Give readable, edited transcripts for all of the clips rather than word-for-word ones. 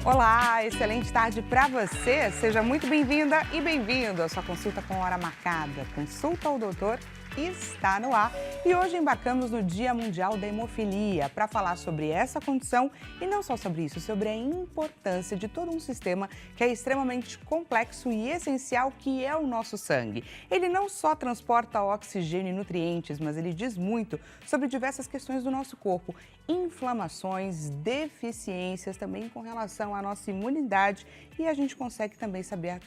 Olá, excelente tarde para você. Seja muito bem-vinda e bem-vindo à sua consulta com hora marcada. Consulta ao doutor está no ar e hoje embarcamos no Dia Mundial da Hemofilia para falar sobre essa condição e não só sobre isso, sobre a importância de todo um sistema que é extremamente complexo e essencial, que é o nosso sangue. Ele não só transporta oxigênio e nutrientes, mas ele diz muito sobre diversas questões do nosso corpo, inflamações, deficiências também com relação à nossa imunidade, e a gente consegue também saber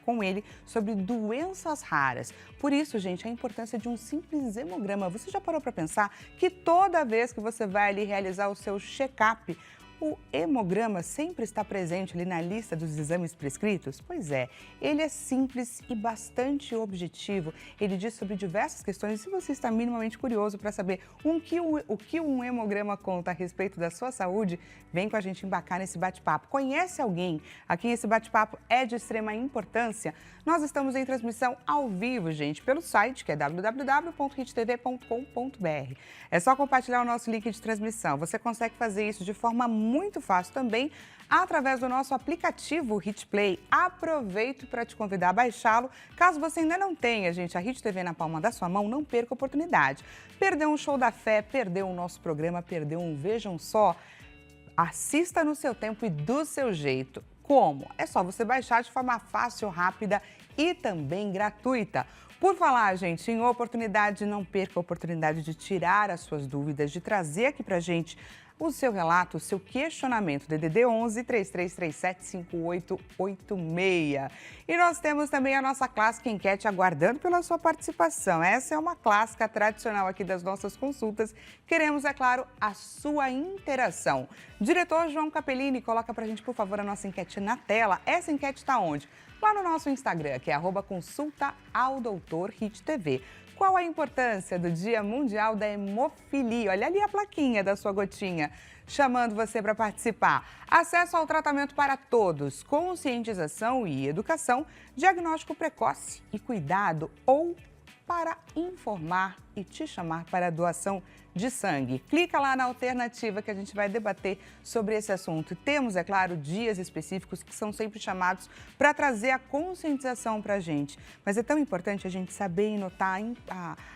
com ele sobre doenças raras. Por isso, gente, a importância de um simples hemograma. Você já parou para pensar que toda vez que você vai ali realizar o seu check-up, o hemograma sempre está presente ali na lista dos exames prescritos? Pois é, ele é simples e bastante objetivo. Ele diz sobre diversas questões. Se você está minimamente curioso para saber o que um hemograma conta a respeito da sua saúde, vem com a gente embarcar nesse bate-papo. Conhece alguém a quem esse bate-papo é de extrema importância? Nós estamos em transmissão ao vivo, gente, pelo site, que é www.hittv.com.br. É só compartilhar o nosso link de transmissão. Você consegue fazer isso de forma muito fácil também através do nosso aplicativo Hit Play. Aproveito para te convidar a baixá-lo. Caso você ainda não tenha, gente, a Hit TV na palma da sua mão, não perca a oportunidade. Perdeu um show da fé, perdeu o nosso programa, perdeu um Vejam Só? Assista no seu tempo e do seu jeito. Como? É só você baixar de forma fácil, rápida e também gratuita. Por falar, gente, em oportunidade, não perca a oportunidade de tirar as suas dúvidas, de trazer aqui pra gente o seu relato, o seu questionamento, DDD 11 3337 5886. E nós temos também a nossa clássica enquete aguardando pela sua participação. Essa é uma clássica tradicional aqui das nossas consultas. Queremos, é claro, a sua interação. Diretor João Capellini, coloca pra gente, por favor, a nossa enquete na tela. Essa enquete está onde? Lá no nosso Instagram, que é @consultaaldoutorhittv. Qual a importância do Dia Mundial da Hemofilia? Olha ali a plaquinha da sua gotinha, chamando você para participar. Acesso ao tratamento para todos, conscientização e educação, diagnóstico precoce e cuidado, ou para informar e te chamar para a doação de sangue. Clica lá na alternativa que a gente vai debater sobre esse assunto. Temos, é claro, dias específicos que são sempre chamados para trazer a conscientização para a gente. Mas é tão importante a gente saber e notar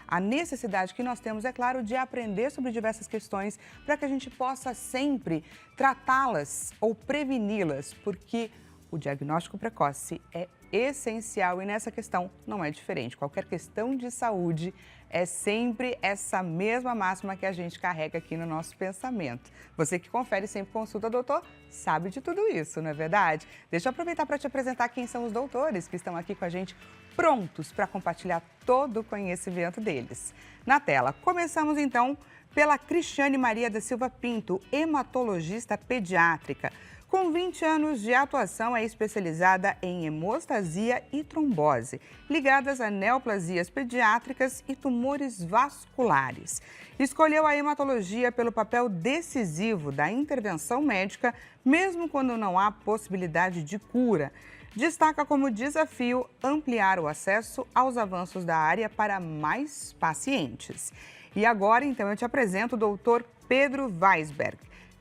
a necessidade que nós temos, é claro, de aprender sobre diversas questões para que a gente possa sempre tratá-las ou preveni-las, porque o diagnóstico precoce é essencial e nessa questão não é diferente. Qualquer questão de saúde é sempre essa mesma máxima que a gente carrega aqui no nosso pensamento. Você que confere sempre Consulta Doutor sabe de tudo isso, não é verdade? Deixa eu aproveitar para te apresentar quem são os doutores que estão aqui com a gente, prontos para compartilhar todo o conhecimento deles. Na tela, começamos então pela Cristiane Maria da Silva Pinto, hematologista pediátrica. Com 20 anos de atuação, é especializada em hemostasia e trombose, ligadas a neoplasias pediátricas e tumores vasculares. Escolheu a hematologia pelo papel decisivo da intervenção médica, mesmo quando não há possibilidade de cura. Destaca como desafio ampliar o acesso aos avanços da área para mais pacientes. E agora, então, eu te apresento o doutor Pedro Weisberg,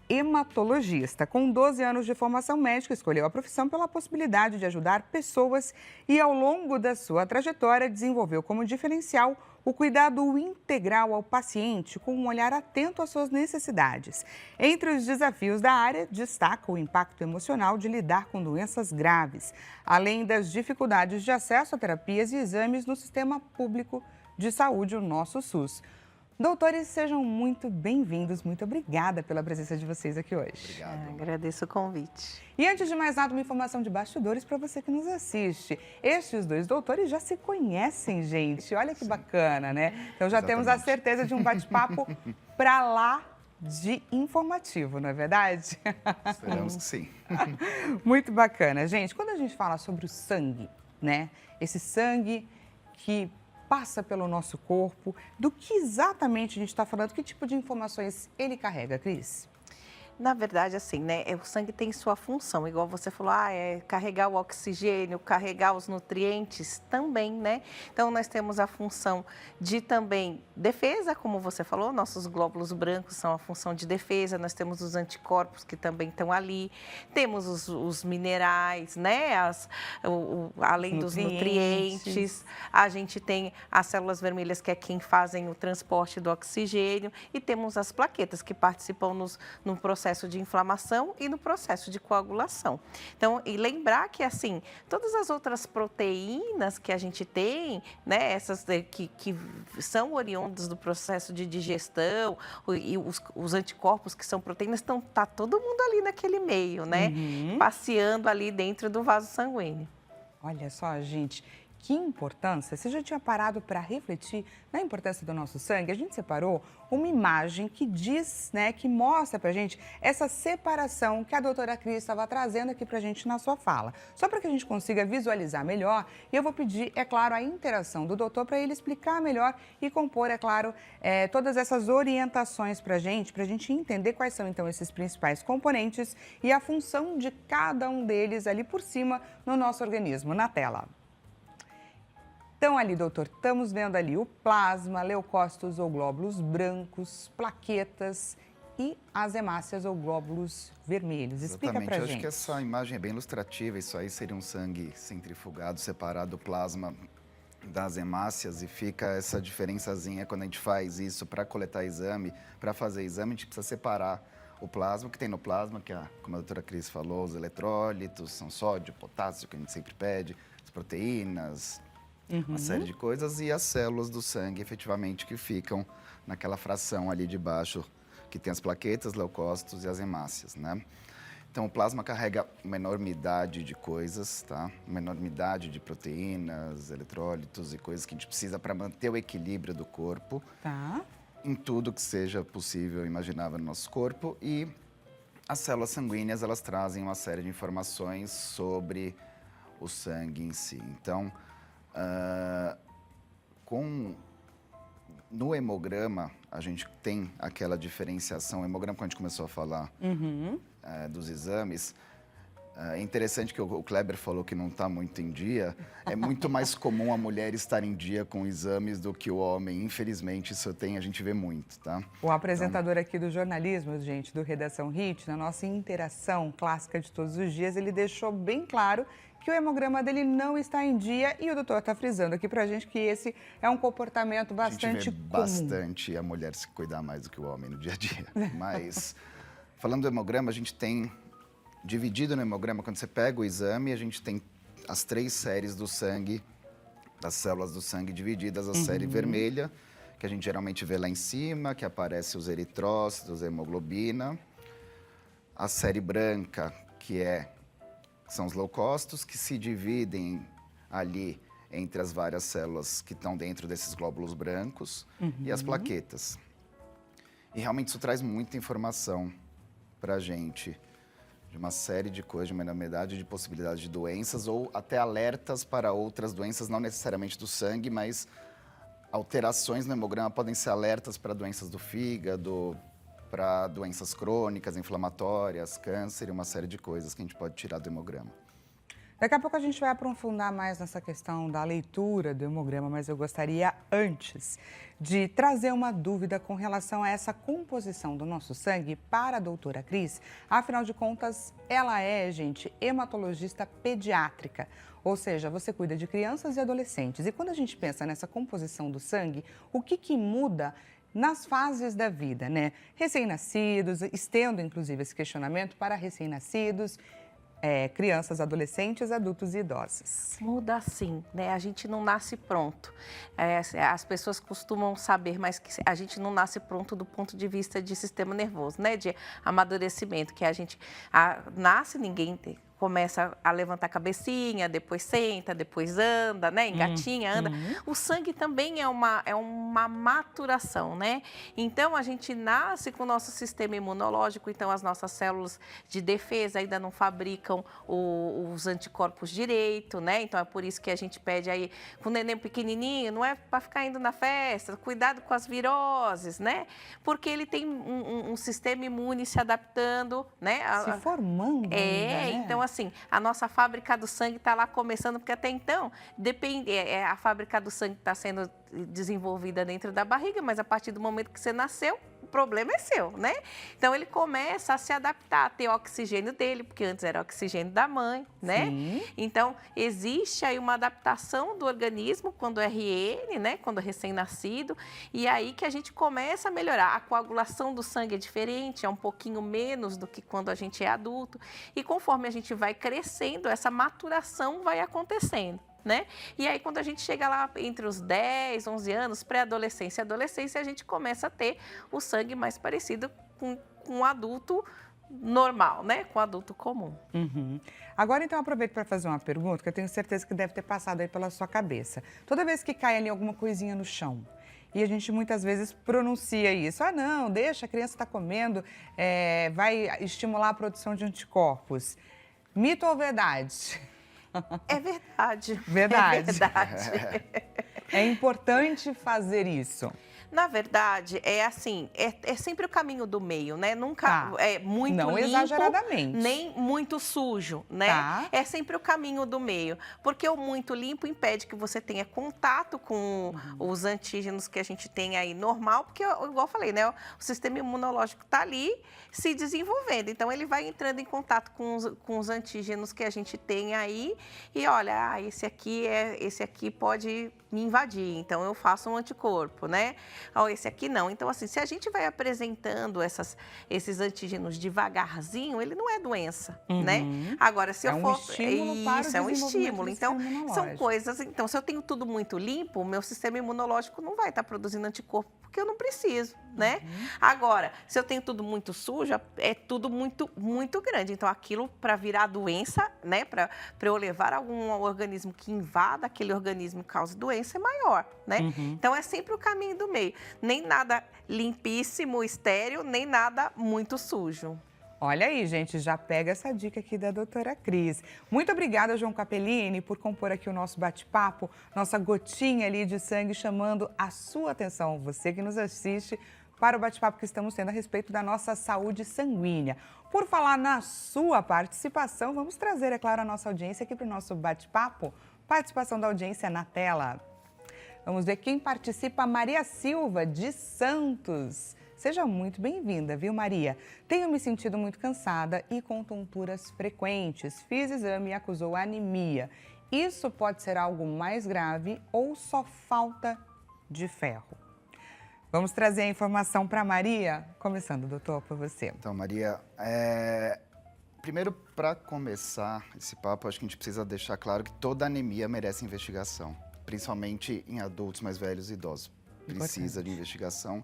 hematologista. Com 12 anos de formação médica, escolheu a profissão pela possibilidade de ajudar pessoas e, ao longo da sua trajetória, desenvolveu como diferencial o cuidado integral ao paciente, com um olhar atento às suas necessidades. Entre os desafios da área, destaca o impacto emocional de lidar com doenças graves, além das dificuldades de acesso a terapias e exames no sistema público de saúde, o nosso SUS. Doutores, sejam muito bem-vindos. Muito obrigada pela presença de vocês aqui hoje. Obrigado. Agradeço o convite. E antes de mais nada, uma informação de bastidores para você que nos assiste. Estes dois doutores já se conhecem, gente. Olha que bacana, né? Então já temos a certeza de um bate-papo para lá de informativo, não é verdade? Esperamos que sim. Muito bacana. Gente, quando a gente fala sobre o sangue, né? Esse sangue que passa pelo nosso corpo, do que exatamente a gente está falando? Que tipo de informações ele carrega, Cris? Na verdade, assim, né, o sangue tem sua função, igual você falou, é carregar o oxigênio, carregar os nutrientes também, né? Então, nós temos a função de também defesa, como você falou, nossos glóbulos brancos são a função de defesa, nós temos os anticorpos que também estão ali, temos os minerais, né, além dos nutrientes, a gente tem as células vermelhas, que é quem fazem o transporte do oxigênio, e temos as plaquetas, que participam no processo de inflamação e no processo de coagulação. Então, e lembrar que, assim, todas as outras proteínas que a gente tem, né, essas que são oriundas do processo de digestão, e os anticorpos que são proteínas, tá todo mundo ali naquele meio, né, passeando ali dentro do vaso sanguíneo. Olha só, gente, que importância. Você já tinha parado para refletir na importância do nosso sangue? A gente separou uma imagem que diz, né, que mostra pra gente essa separação que a doutora Cris estava trazendo aqui pra gente na sua fala. Só para que a gente consiga visualizar melhor, e eu vou pedir, é claro, a interação do doutor para ele explicar melhor e compor, é claro, todas essas orientações pra gente entender quais são, então, esses principais componentes e a função de cada um deles ali por cima no nosso organismo, na tela. Então, ali, doutor, estamos vendo ali o plasma, leucócitos ou glóbulos brancos, plaquetas e as hemácias ou glóbulos vermelhos. Explica pra gente. Eu acho que essa imagem é bem ilustrativa. Isso aí seria um sangue centrifugado, separado do plasma das hemácias, e fica essa diferençazinha quando a gente faz isso para coletar exame. Para fazer exame, a gente precisa separar o plasma, que tem no plasma, que como a doutora Cris falou, os eletrólitos, são sódio, potássio, que a gente sempre pede, as proteínas, uma série de coisas, e as células do sangue, efetivamente, que ficam naquela fração ali de baixo, que tem as plaquetas, leucócitos e as hemácias, né? Então, o plasma carrega uma enormidade de coisas, tá? Uma enormidade de proteínas, eletrólitos e coisas que a gente precisa para manter o equilíbrio do corpo. Tá. Em tudo que seja possível e imaginável no nosso corpo. E as células sanguíneas, elas trazem uma série de informações sobre o sangue em si. Então, no hemograma, a gente tem aquela diferenciação. O hemograma, quando a gente começou a falar dos exames, é interessante que o Kleber falou que não está muito em dia. É muito mais comum a mulher estar em dia com exames do que o homem. Infelizmente, isso a gente vê muito, tá? O apresentador aqui do jornalismo, gente, do Redação HIT, na nossa interação clássica de todos os dias, ele deixou bem claro que o hemograma dele não está em dia, e o doutor está frisando aqui pra gente que esse é um comportamento bastante comum. A gente vê bastante a mulher se cuidar mais do que o homem no dia a dia. Mas, falando do hemograma, a gente tem dividido no hemograma, quando você pega o exame, a gente tem as 3 séries do sangue, das células do sangue divididas. A série vermelha, que a gente geralmente vê lá em cima, que aparece os eritrócitos, a hemoglobina. A série branca, que são os leucócitos, que se dividem ali entre as várias células que estão dentro desses glóbulos brancos, e as plaquetas. E realmente isso traz muita informação para a gente, de uma série de coisas, de uma enormidade de possibilidades de doenças, ou até alertas para outras doenças, não necessariamente do sangue, mas alterações no hemograma podem ser alertas para doenças do fígado, para doenças crônicas, inflamatórias, câncer e uma série de coisas que a gente pode tirar do hemograma. Daqui a pouco a gente vai aprofundar mais nessa questão da leitura do hemograma, mas eu gostaria antes de trazer uma dúvida com relação a essa composição do nosso sangue para a doutora Cris. Afinal de contas, ela é, gente, hematologista pediátrica, ou seja, você cuida de crianças e adolescentes. E quando a gente pensa nessa composição do sangue, o que muda nas fases da vida, né? Recém-nascidos, estendo inclusive esse questionamento para recém-nascidos, crianças, adolescentes, adultos e idosos. Muda sim, né? A gente não nasce pronto. As pessoas costumam saber, mas que a gente não nasce pronto do ponto de vista de sistema nervoso, né? De amadurecimento, que a gente nasce, ninguém começa a levantar a cabecinha, depois senta, depois anda, né? Engatinha, anda. O sangue também é uma maturação, né? Então, a gente nasce com o nosso sistema imunológico, então as nossas células de defesa ainda não fabricam os anticorpos direito, né? Então, é por isso que a gente pede aí, com o neném pequenininho, não é para ficar indo na festa, cuidado com as viroses, né? Porque ele tem um sistema imune se adaptando, né? Se formando ainda, né? Então assim, a nossa fábrica do sangue está lá começando, porque até então, a fábrica do sangue está sendo desenvolvida dentro da barriga, mas a partir do momento que você nasceu, o problema é seu, né? Então, ele começa a se adaptar, a ter o oxigênio dele, porque antes era o oxigênio da mãe, né? Sim. Então, existe aí uma adaptação do organismo quando é RN, né? Quando é recém-nascido, e aí que a gente começa a melhorar. A coagulação do sangue é diferente, é um pouquinho menos do que quando a gente é adulto, e conforme a gente vai crescendo, essa maturação vai acontecendo, né? E aí, quando a gente chega lá entre os 10, 11 anos, pré-adolescência e adolescência, a gente começa a ter o sangue mais parecido com um adulto normal, né? Com adulto comum. Agora, então, aproveito para fazer uma pergunta que eu tenho certeza que deve ter passado aí pela sua cabeça. Toda vez que cai ali alguma coisinha no chão, e a gente muitas vezes pronuncia isso. Ah, não, deixa, a criança está comendo, vai estimular a produção de anticorpos. Mito ou verdade? É verdade. Verdade. É verdade. É importante fazer isso. Na verdade, é assim, é sempre o caminho do meio, né? Nunca é muito não limpo, exageradamente, nem muito sujo, né? É sempre o caminho do meio, porque o muito limpo impede que você tenha contato com os antígenos que a gente tem aí normal, porque, igual eu falei, né? O sistema imunológico está ali se desenvolvendo, então ele vai entrando em contato com os antígenos que a gente tem aí e olha, esse aqui pode me invadir, então eu faço um anticorpo, né? Esse aqui não. Então, assim, se a gente vai apresentando esses antígenos devagarzinho, ele não é doença, né? Agora, se eu for... Isso, é um estímulo. Então, são coisas... Então, se eu tenho tudo muito limpo, o meu sistema imunológico não vai estar produzindo anticorpo, porque eu não preciso, né? Agora, se eu tenho tudo muito sujo, é tudo muito, muito grande. Então, aquilo para virar doença, né? Para eu levar algum organismo que invada aquele organismo e cause doença, é maior, né? Então, é sempre o caminho do meio. Nem nada limpíssimo, estéril, nem nada muito sujo. Olha aí, gente, já pega essa dica aqui da doutora Cris. Muito obrigada, João Capellini, por compor aqui o nosso bate-papo, nossa gotinha ali de sangue, chamando a sua atenção, você que nos assiste, para o bate-papo que estamos tendo a respeito da nossa saúde sanguínea. Por falar na sua participação, vamos trazer, é claro, a nossa audiência aqui para o nosso bate-papo. Participação da audiência na tela. Vamos ver quem participa. Maria Silva, de Santos. Seja muito bem-vinda, viu, Maria? Tenho me sentido muito cansada e com tonturas frequentes. Fiz exame e acusou anemia. Isso pode ser algo mais grave ou só falta de ferro? Vamos trazer a informação para Maria. Começando, doutor, por você. Então, Maria, primeiro, para começar esse papo, acho que a gente precisa deixar claro que toda anemia merece investigação. Principalmente em adultos mais velhos e idosos. Precisa de investigação.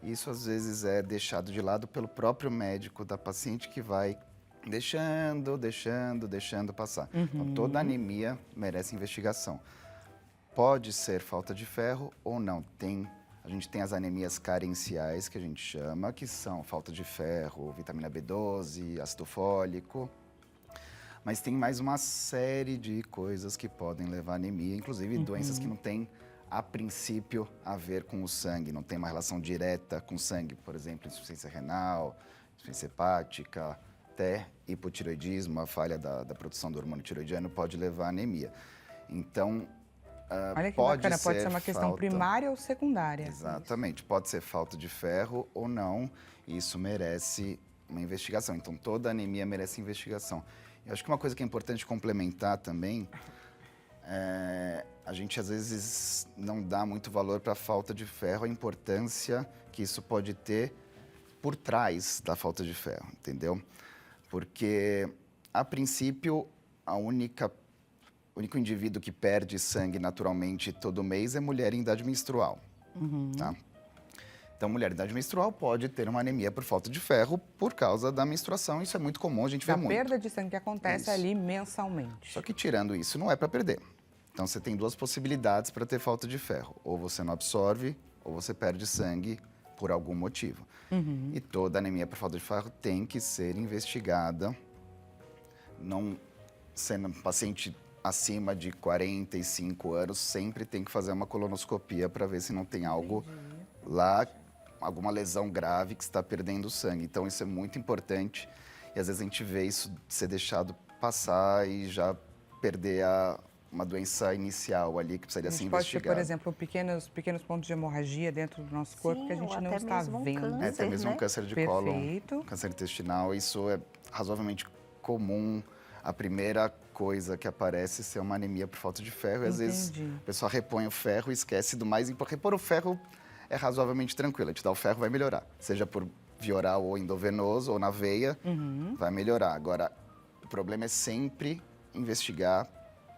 Isso, às vezes, é deixado de lado pelo próprio médico da paciente que vai deixando passar. Então, toda anemia merece investigação. Pode ser falta de ferro ou não. A gente tem as anemias carenciais, que a gente chama, que são falta de ferro, vitamina B12, ácido fólico. Mas tem mais uma série de coisas que podem levar à anemia, inclusive doenças que não têm, a princípio, a ver com o sangue, não tem uma relação direta com o sangue, por exemplo, insuficiência renal, insuficiência hepática, até hipotireoidismo, a falha da produção do hormônio tireoidiano pode levar à anemia. Então, olha que bacana, pode ser uma questão primária ou secundária. Exatamente, pode ser falta de ferro ou não, e isso merece uma investigação. Então, toda anemia merece investigação. Eu acho que uma coisa que é importante complementar também, a gente às vezes não dá muito valor para a falta de ferro, a importância que isso pode ter por trás da falta de ferro, entendeu? Porque, a princípio, o único indivíduo que perde sangue naturalmente todo mês é mulher em idade menstrual, tá? Então, mulher em idade menstrual pode ter uma anemia por falta de ferro por causa da menstruação. Isso é muito comum, a gente vê A muito. perda de sangue que acontece Isso. ali mensalmente. Só que tirando isso, não é para perder. Então, você tem duas possibilidades para ter falta de ferro. Ou você não absorve, ou você perde sangue por algum motivo. E toda anemia por falta de ferro tem que ser investigada. Não sendo um paciente acima de 45 anos, sempre tem que fazer uma colonoscopia para ver se não tem algo lá, alguma lesão grave que está perdendo sangue. Então, isso é muito importante. E, às vezes, a gente vê isso ser deixado passar e já perder uma doença inicial ali que precisaria ser A gente pode ter, investigada. por exemplo, pequenos pontos de hemorragia dentro do nosso corpo que a Sim, gente ou não até está mesmo um vendo. câncer. Até mesmo né? um câncer de Perfeito. cólon, câncer intestinal, isso é razoavelmente comum. A primeira coisa que aparece é uma anemia por falta de ferro. E, às vezes, Entendi. a pessoa repõe o ferro e esquece do mais importante. Repor o ferro é razoavelmente tranquilo. A gente dá o ferro, vai melhorar. Seja por via oral ou endovenoso ou na veia, vai melhorar. Agora, o problema é sempre investigar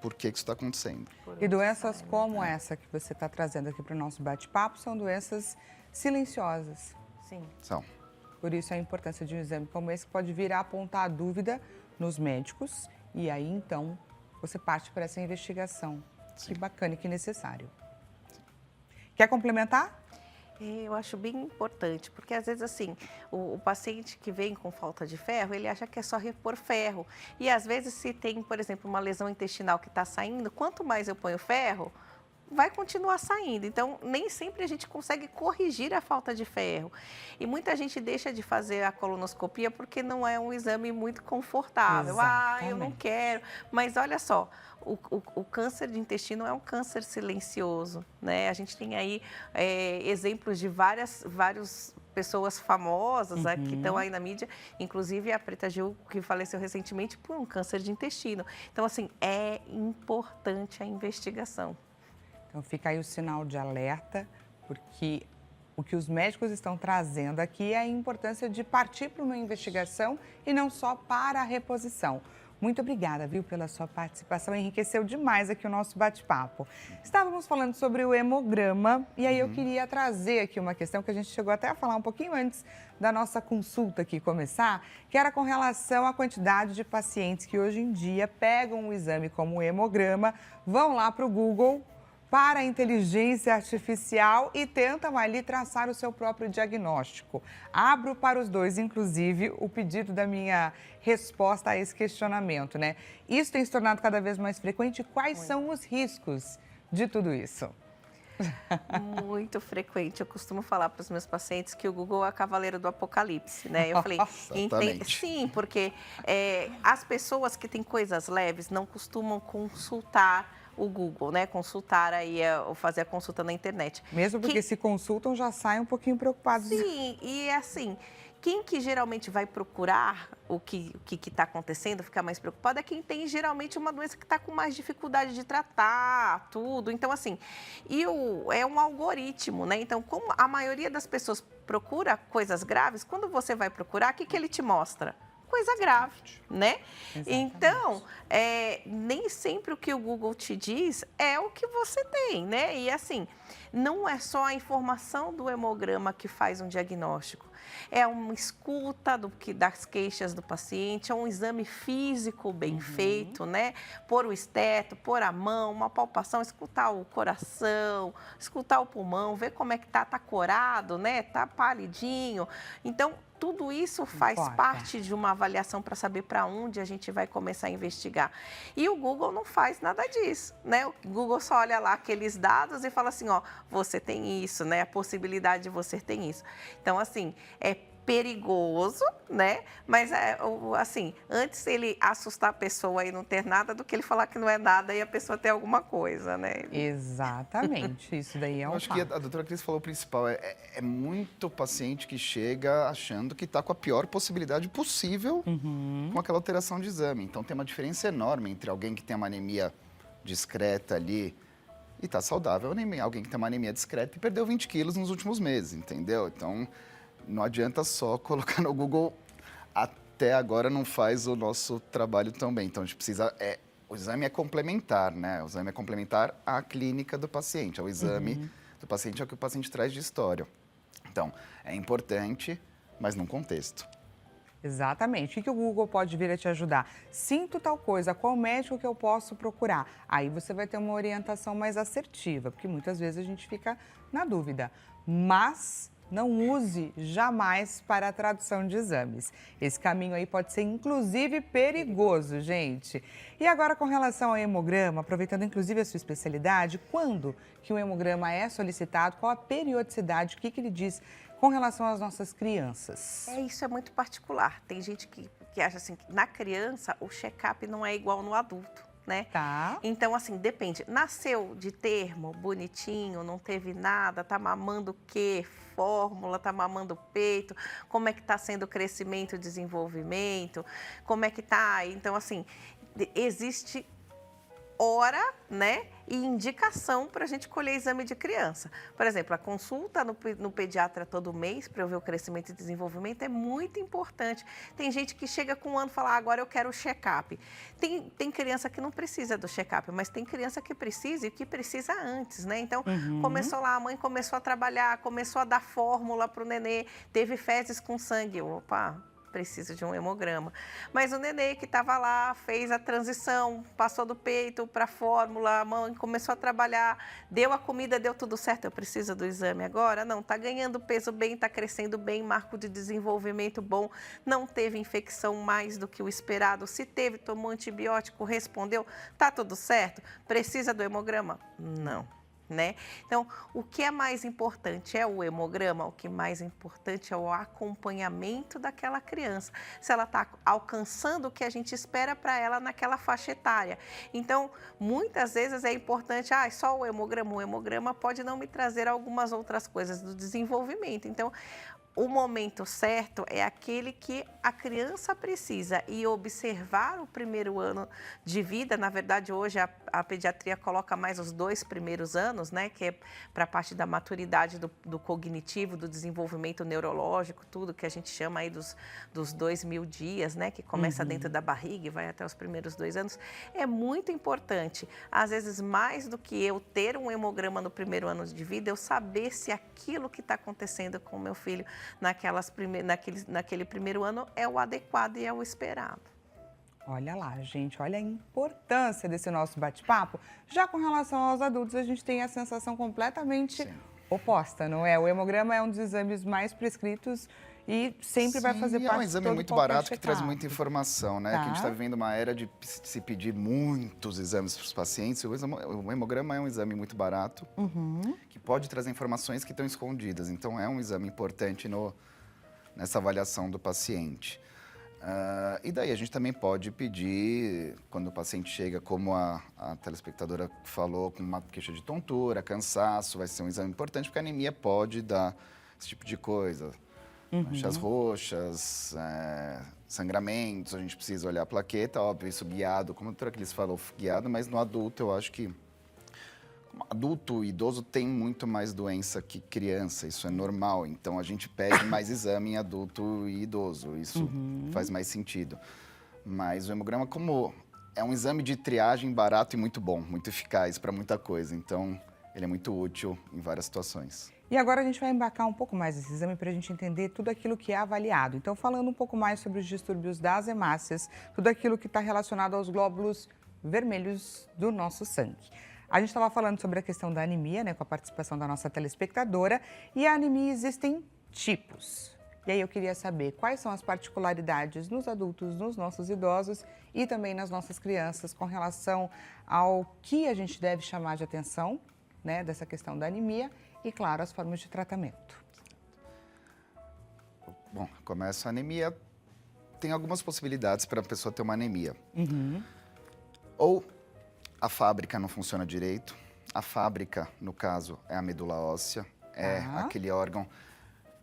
por que isso está acontecendo. E doenças como essa que você está trazendo aqui para o nosso bate-papo são doenças silenciosas. Sim. São. Por isso a importância de um exame como esse que pode vir a apontar a dúvida nos médicos e aí então você parte para essa investigação. Que bacana e que necessário. Quer complementar? Eu acho bem importante, porque às vezes assim, o paciente que vem com falta de ferro, ele acha que é só repor ferro. E às vezes se tem, por exemplo, uma lesão intestinal que está saindo, quanto mais eu ponho ferro, vai continuar saindo. Então, nem sempre a gente consegue corrigir a falta de ferro. E muita gente deixa de fazer a colonoscopia porque não é um exame muito confortável. Eu não Exatamente. quero. Mas olha só, o câncer de intestino é um câncer silencioso, né? A gente tem aí exemplos de várias pessoas famosas que estão aí na mídia, inclusive a Preta Gil, que faleceu recentemente por um câncer de intestino. Então, assim, é importante a investigação. Então fica aí o sinal de alerta, porque o que os médicos estão trazendo aqui é a importância de partir para uma investigação e não só para a reposição. Muito obrigada, viu, pela sua participação. Enriqueceu demais aqui o nosso bate-papo. Estávamos falando sobre o hemograma e aí eu queria trazer aqui uma questão que a gente chegou até a falar um pouquinho antes da nossa consulta aqui começar, que era com relação à quantidade de pacientes que hoje em dia pegam um exame como o hemograma, vão lá para o Google, para a inteligência artificial e tentam ali traçar o seu próprio diagnóstico. Abro para os dois, inclusive, o pedido da minha resposta a esse questionamento, né? Isso tem se tornado cada vez mais frequente. Quais são os riscos de tudo isso? Muito frequente. Eu costumo falar para os meus pacientes que o Google é a cavaleiro do apocalipse, né? Eu falei, sim, porque as pessoas que têm coisas leves não costumam consultar o Google, né? Consultar aí, ou fazer a consulta na internet. Mesmo porque se consultam, já saem um pouquinho preocupados. Sim, e assim, quem que geralmente vai procurar o que está acontecendo, ficar mais preocupado, é quem tem geralmente uma doença que está com mais dificuldade de tratar, tudo. Então, assim, é um algoritmo, né? Então, como a maioria das pessoas procura coisas graves, quando você vai procurar, o que ele te mostra? Coisa grave, né? Exatamente. Então, nem sempre o que o Google te diz é o que você tem, né? E assim, não é só a informação do hemograma que faz um diagnóstico. É uma escuta das queixas do paciente, é um exame físico bem feito, né? Pôr o esteto, pôr a mão, uma palpação, escutar o coração, escutar o pulmão, ver como é que tá corado, né? Tá palidinho. Então, tudo isso faz parte de uma avaliação para saber para onde a gente vai começar a investigar. E o Google não faz nada disso, né? O Google só olha lá aqueles dados e fala assim, ó, você tem isso, né? A possibilidade de você ter isso. Então, assim, é perigoso, né? Mas, assim, antes ele assustar a pessoa e não ter nada do que ele falar que não é nada e a pessoa ter alguma coisa, né? Exatamente, isso daí é um Eu acho que a doutora Cris falou o principal, é muito paciente que chega achando que está com a pior possibilidade possível com aquela alteração de exame. Então tem uma diferença enorme entre alguém que tem uma anemia discreta ali e está saudável, alguém que tem uma anemia discreta e perdeu 20 quilos nos últimos meses, entendeu? Então não adianta só colocar no Google, até agora não faz o nosso trabalho tão bem. Então a gente precisa... O exame é complementar, né? O exame é complementar à clínica do paciente, ao exame do paciente, ao que o paciente traz de história. Então, é importante, mas num contexto. Exatamente. O que o Google pode vir a te ajudar? Sinto tal coisa, qual médico que eu posso procurar? Aí você vai ter uma orientação mais assertiva, porque muitas vezes a gente fica na dúvida. Mas não use jamais para a tradução de exames. Esse caminho aí pode ser, inclusive, perigoso, gente. E agora, com relação ao hemograma, aproveitando, inclusive, a sua especialidade, quando que o hemograma é solicitado? Qual a periodicidade? O que ele diz com relação às nossas crianças? Isso é muito particular. Tem gente que acha assim, que na criança o check-up não é igual no adulto, né? Tá. Então, assim, depende. Nasceu de termo, bonitinho, não teve nada, tá mamando o quê? Fórmula, tá mamando peito, como é que tá sendo o crescimento e desenvolvimento, como é que tá? Então, assim, existe hora, né, e indicação para a gente colher exame de criança. Por exemplo, a consulta no pediatra todo mês para eu ver o crescimento e desenvolvimento é muito importante. Tem gente que chega com um ano e fala, agora eu quero o check-up. Tem criança que não precisa do check-up, mas tem criança que precisa e que precisa antes, né? Então, começou lá, a mãe começou a trabalhar, começou a dar fórmula para o nenê, teve fezes com sangue. Opa, precisa de um hemograma. Mas o nenê que estava lá, fez a transição, passou do peito para a fórmula, a mãe começou a trabalhar, deu a comida, deu tudo certo, eu preciso do exame agora? Não, está ganhando peso bem, está crescendo bem, marco de desenvolvimento bom, não teve infecção mais do que o esperado, se teve, tomou antibiótico, respondeu, está tudo certo? Precisa do hemograma? Não. Né? Então, o que é mais importante é o hemograma, o que é mais importante é o acompanhamento daquela criança, se ela está alcançando o que a gente espera para ela naquela faixa etária. Então, muitas vezes é importante, só o hemograma pode não me trazer algumas outras coisas do desenvolvimento. Então, o momento certo é aquele que a criança precisa e observar o primeiro ano de vida. Na verdade, hoje a pediatria coloca mais os 2 primeiros anos, né? Que é para a parte da maturidade do cognitivo, do desenvolvimento neurológico, tudo que a gente chama aí dos 2.000 dias, né? Que começa dentro da barriga e vai até os primeiros 2 anos. É muito importante, às vezes mais do que eu ter um hemograma no primeiro ano de vida, eu saber se aquilo que está acontecendo com o meu filho naquele primeiro ano é o adequado e é o esperado. Olha lá, gente, olha a importância desse nosso bate-papo. Já com relação aos adultos, a gente tem a sensação completamente oposta, não é? O hemograma é um dos exames mais prescritos e sempre vai fazer parte é um exame muito barato que traz muita informação, né? Que a gente está vivendo uma era de se pedir muitos exames para os pacientes. O hemograma é um exame muito barato, que pode trazer informações que estão escondidas. Então, é um exame importante nessa avaliação do paciente. E daí a gente também pode pedir, quando o paciente chega, como a telespectadora falou, com uma queixa de tontura, cansaço, vai ser um exame importante, porque a anemia pode dar esse tipo de coisa. Manchas roxas, sangramentos, a gente precisa olhar a plaqueta, óbvio, isso guiado, como a doutora Cris falou, guiado, mas no adulto eu acho que adulto e idoso tem muito mais doença que criança, isso é normal, então a gente pede mais exame em adulto e idoso, isso faz mais sentido. Mas o hemograma, como é um exame de triagem barato e muito bom, muito eficaz para muita coisa, então ele é muito útil em várias situações. E agora a gente vai embarcar um pouco mais nesse exame para a gente entender tudo aquilo que é avaliado. Então, falando um pouco mais sobre os distúrbios das hemácias, tudo aquilo que está relacionado aos glóbulos vermelhos do nosso sangue. A gente estava falando sobre a questão da anemia, né, com a participação da nossa telespectadora, e a anemia existem tipos. E aí eu queria saber quais são as particularidades nos adultos, nos nossos idosos e também nas nossas crianças com relação ao que a gente deve chamar de atenção, né, dessa questão da anemia e, claro, as formas de tratamento. Bom, começa a anemia, tem algumas possibilidades para a pessoa ter uma anemia. Ou a fábrica não funciona direito, a fábrica, no caso, é a medula óssea, é aquele órgão.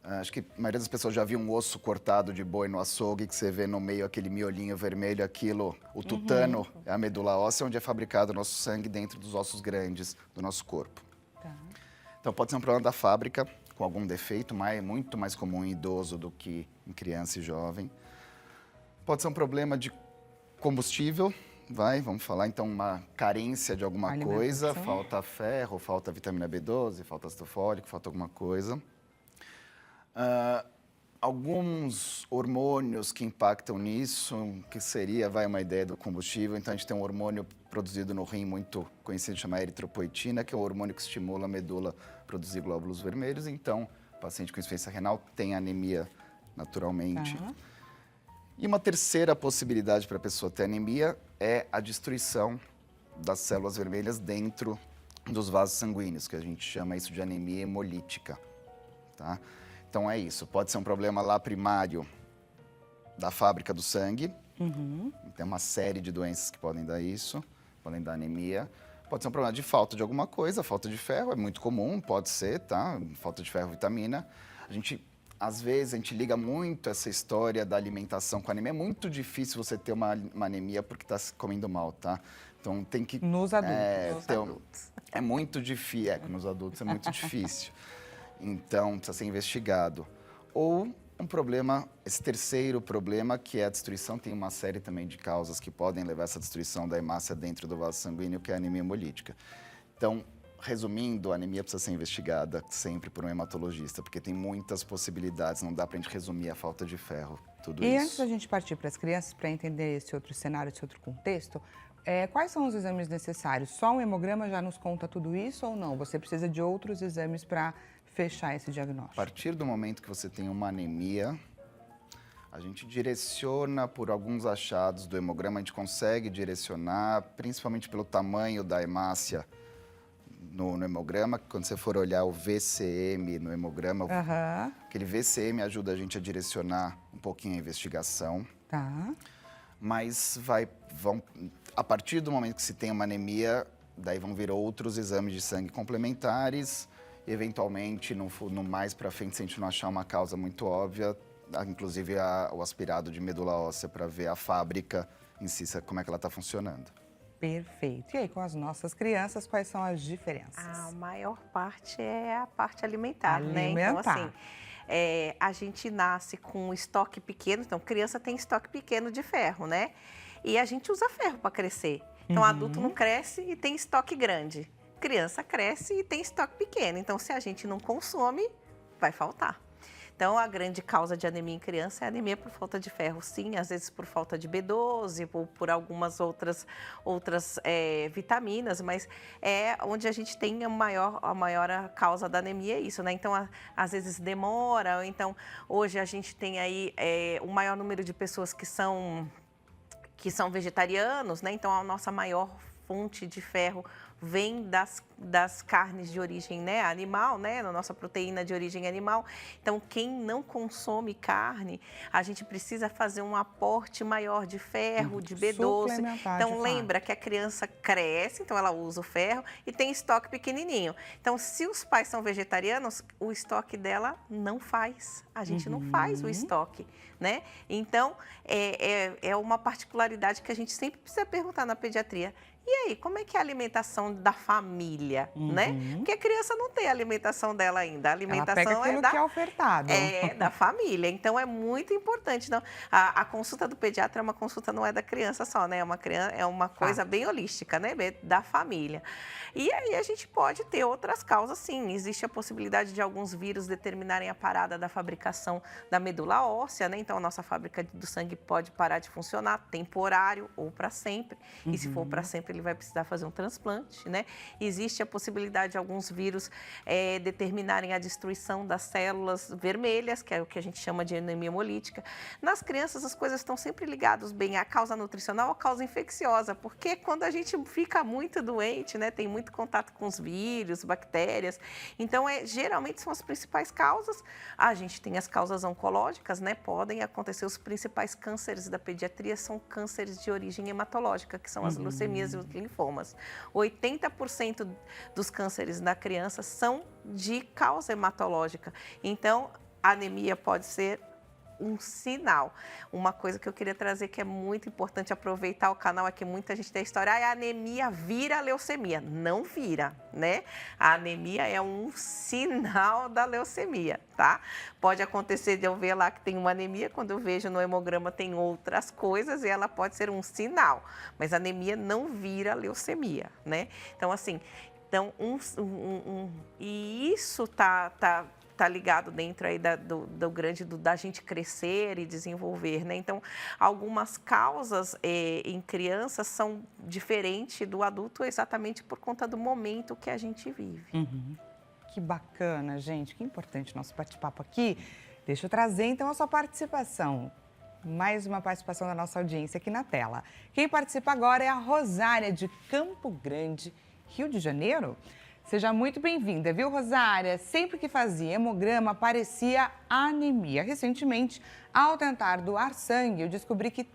Acho que a maioria das pessoas já viu um osso cortado de boi no açougue, que você vê no meio aquele miolinho vermelho, aquilo, o tutano, é a medula óssea, onde é fabricado o nosso sangue dentro dos ossos grandes do nosso corpo. Então, pode ser um problema da fábrica, com algum defeito, muito mais comum em idoso do que em criança e jovem. Pode ser um problema de combustível, vamos falar, então, uma carência de alguma coisa, falta ferro, falta vitamina B12, falta ácido fólico, falta alguma coisa. Alguns hormônios que impactam nisso, que seria, uma ideia do combustível. Então, a gente tem um hormônio produzido no rim muito conhecido, chama eritropoetina, que é um hormônio que estimula a medula a produzir glóbulos vermelhos. Então, o paciente com insuficiência renal tem anemia naturalmente. E uma terceira possibilidade para a pessoa ter anemia é a destruição das células vermelhas dentro dos vasos sanguíneos, que a gente chama isso de anemia hemolítica, tá? Então é isso, pode ser um problema lá primário da fábrica do sangue, tem uma série de doenças que podem dar isso, podem dar anemia. Pode ser um problema de falta de alguma coisa, falta de ferro, é muito comum, pode ser, tá? Falta de ferro, vitamina. Às vezes, a gente liga muito essa história da alimentação com anemia. É muito difícil você ter uma anemia porque está comendo mal, tá? Então tem que... Nos adultos. É muito difícil, nos adultos é muito difícil. Então, precisa ser investigado. Ou um problema, esse terceiro problema, que é a destruição, tem uma série também de causas que podem levar a essa destruição da hemácia dentro do vaso sanguíneo, que é a anemia hemolítica. Então, resumindo, a anemia precisa ser investigada sempre por um hematologista, porque tem muitas possibilidades, não dá para a gente resumir a falta de ferro, tudo isso. E antes da gente partir para as crianças, para entender esse outro cenário, esse outro contexto, quais são os exames necessários? Só um hemograma já nos conta tudo isso ou não? Você precisa de outros exames para fechar esse diagnóstico? A partir do momento que você tem uma anemia, a gente direciona por alguns achados do hemograma, a gente consegue direcionar, principalmente pelo tamanho da hemácia no hemograma. Quando você for olhar o VCM no hemograma, aquele VCM ajuda a gente a direcionar um pouquinho a investigação. Tá. Mas a partir do momento que se tem uma anemia, daí vão vir outros exames de sangue complementares. Eventualmente, no mais para frente, se a gente não achar uma causa muito óbvia, inclusive o aspirado de medula óssea para ver a fábrica em si, como é que ela está funcionando. Perfeito. E aí, com as nossas crianças, quais são as diferenças? A maior parte é a parte alimentar, né? Então, assim, a gente nasce com um estoque pequeno, então criança tem estoque pequeno de ferro, né? E a gente usa ferro para crescer. Então, adulto não cresce e tem estoque grande. Criança cresce e tem estoque pequeno. Então, se a gente não consome, vai faltar. Então, a grande causa de anemia em criança é a anemia por falta de ferro, sim, às vezes por falta de B12 ou por algumas outras vitaminas, mas é onde a gente tem a maior causa da anemia, é isso, né? Então, às vezes demora, ou então, hoje a gente tem aí o maior número de pessoas que são vegetarianos, né? Então, a nossa maior fonte de ferro vem das carnes de origem, né, animal, né, na nossa proteína de origem animal. Então, quem não consome carne, a gente precisa fazer um aporte maior de ferro, de B12. Então, lembra que a criança cresce, então ela usa o ferro e tem estoque pequenininho. Então, se os pais são vegetarianos, o estoque dela não faz. A gente não faz o estoque, né? Então, é uma particularidade que a gente sempre precisa perguntar na pediatria. E aí, como é que é a alimentação da família, né? Porque a criança não tem a alimentação dela ainda. A alimentação ela pega aquilo que é ofertado. É da família. Então, é muito importante. Então, a consulta do pediatra não é da criança só, né? É uma coisa bem holística, né? Da família. E aí, a gente pode ter outras causas, sim. Existe a possibilidade de alguns vírus determinarem a parada da fabricação da medula óssea, né? Então, a nossa fábrica do sangue pode parar de funcionar, temporário ou para sempre. E se for para sempre, ele vai precisar fazer um transplante, né? Existe a possibilidade de alguns vírus determinarem a destruição das células vermelhas, que é o que a gente chama de anemia hemolítica. Nas crianças, as coisas estão sempre ligadas bem à causa nutricional ou à causa infecciosa, porque quando a gente fica muito doente, né, tem muito contato com os vírus, bactérias, então geralmente são as principais causas. A gente tem as causas oncológicas, né? Podem acontecer os principais cânceres da pediatria, são cânceres de origem hematológica, que são as leucemias e os linfomas. 80% dos cânceres da criança são de causa hematológica. Então, a anemia pode ser um sinal. Uma coisa que eu queria trazer que é muito importante aproveitar o canal é que muita gente tem a história, a anemia vira leucemia. Não vira, né? A anemia é um sinal da leucemia, tá? Pode acontecer de eu ver lá que tem uma anemia, quando eu vejo no hemograma tem outras coisas e ela pode ser um sinal, mas a anemia não vira leucemia, né? Então, assim, e isso tá está ligado dentro aí da gente crescer e desenvolver, né? Então, algumas causas em crianças são diferentes do adulto exatamente por conta do momento que a gente vive. Que bacana, gente, que importante nosso bate-papo aqui. Deixa eu trazer então a sua participação. Mais uma participação da nossa audiência aqui na tela. Quem participa agora é a Rosária, de Campo Grande, Rio de Janeiro. Seja muito bem-vinda, viu, Rosária? Sempre que fazia hemograma, aparecia anemia. Recentemente, ao tentar doar sangue, eu descobri que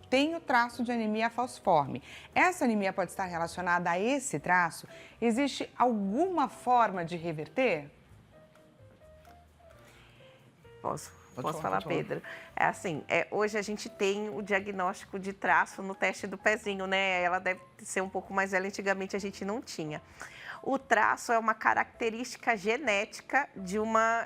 tenho traço de anemia falciforme. Essa anemia pode estar relacionada a esse traço? Existe alguma forma de reverter? Posso falar, Pedro? É assim, hoje a gente tem o diagnóstico de traço no teste do pezinho, né? Ela deve ser um pouco mais velha, antigamente a gente não tinha. O traço é uma característica genética de uma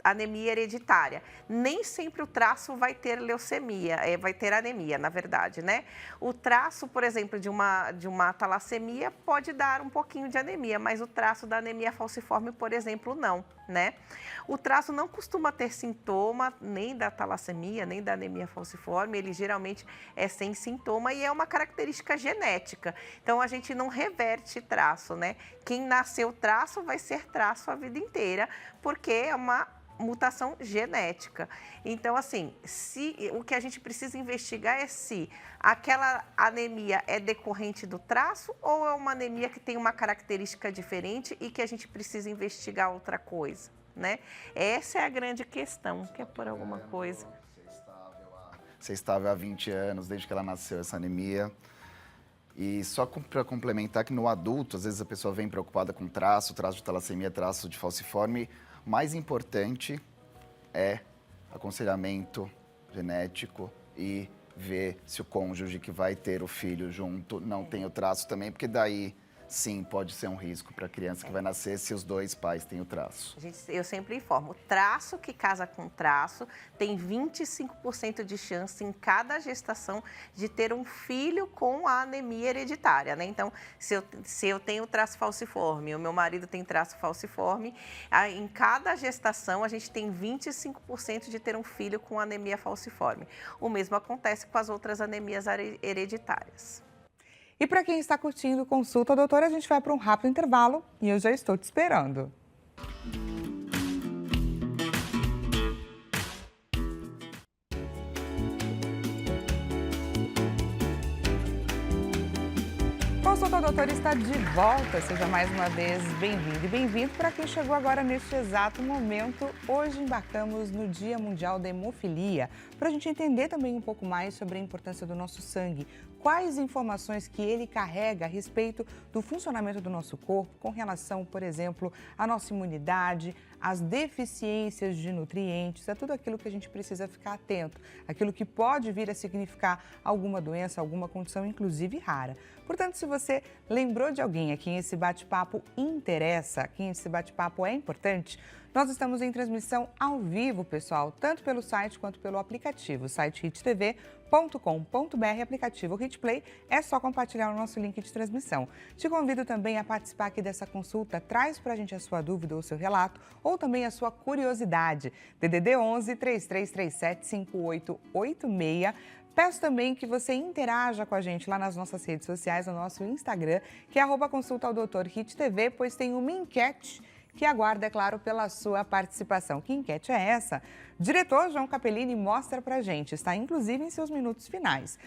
anemia hereditária. Nem sempre o traço vai ter leucemia, vai ter anemia, na verdade, né? O traço, por exemplo, de uma talassemia pode dar um pouquinho de anemia, mas o traço da anemia falciforme, por exemplo, não, né? O traço não costuma ter sintoma nem da talassemia, nem da anemia falciforme, ele geralmente é sem sintoma e é uma característica genética. Então, a gente não reverte traço, né? Quem nasceu traço vai ser traço a vida inteira, porque é uma mutação genética. Então, assim, o que a gente precisa investigar é se aquela anemia é decorrente do traço ou é uma anemia que tem uma característica diferente e que a gente precisa investigar outra coisa, né? Essa é a grande questão, que é por alguma coisa. Ser estável há 20 anos, desde que ela nasceu, essa anemia. E só para complementar que no adulto, às vezes a pessoa vem preocupada com traço de talassemia, traço de falciforme. O mais importante é aconselhamento genético e ver se o cônjuge que vai ter o filho junto não tem o traço também, porque daí sim pode ser um risco para a criança que vai nascer se os dois pais têm o traço. Eu sempre informo, traço que casa com traço tem 25% de chance em cada gestação de ter um filho com a anemia hereditária, né? Então, se eu tenho traço falciforme, o meu marido tem traço falciforme, em cada gestação a gente tem 25% de ter um filho com anemia falciforme. O mesmo acontece com as outras anemias hereditárias. E para quem está curtindo Consulta Doutora, a gente vai para um rápido intervalo e eu já estou te esperando. Consulta Doutora está de volta. Seja mais uma vez bem-vindo e bem-vindo para quem chegou agora neste exato momento. Hoje embarcamos no Dia Mundial da Hemofilia, para a gente entender também um pouco mais sobre a importância do nosso sangue. Quais informações que ele carrega a respeito do funcionamento do nosso corpo com relação, por exemplo, à nossa imunidade, às deficiências de nutrientes, a tudo aquilo que a gente precisa ficar atento, aquilo que pode vir a significar alguma doença, alguma condição, inclusive rara. Portanto, se você lembrou de alguém a quem esse bate-papo interessa, a quem esse bate-papo é importante, nós estamos em transmissão ao vivo, pessoal, tanto pelo site quanto pelo aplicativo, site hittv.com.br, aplicativo HitPlay, é só compartilhar o nosso link de transmissão. Te convido também a participar aqui dessa consulta, traz pra gente a sua dúvida ou seu relato, ou também a sua curiosidade, DDD 11 3337 5886. Peço também que você interaja com a gente lá nas nossas redes sociais, no nosso Instagram, que é @consultaodoutorhittv, pois tem uma enquete que aguarda, é claro, pela sua participação. Que enquete é essa? O diretor João Capellini mostra pra gente, está inclusive em seus minutos finais.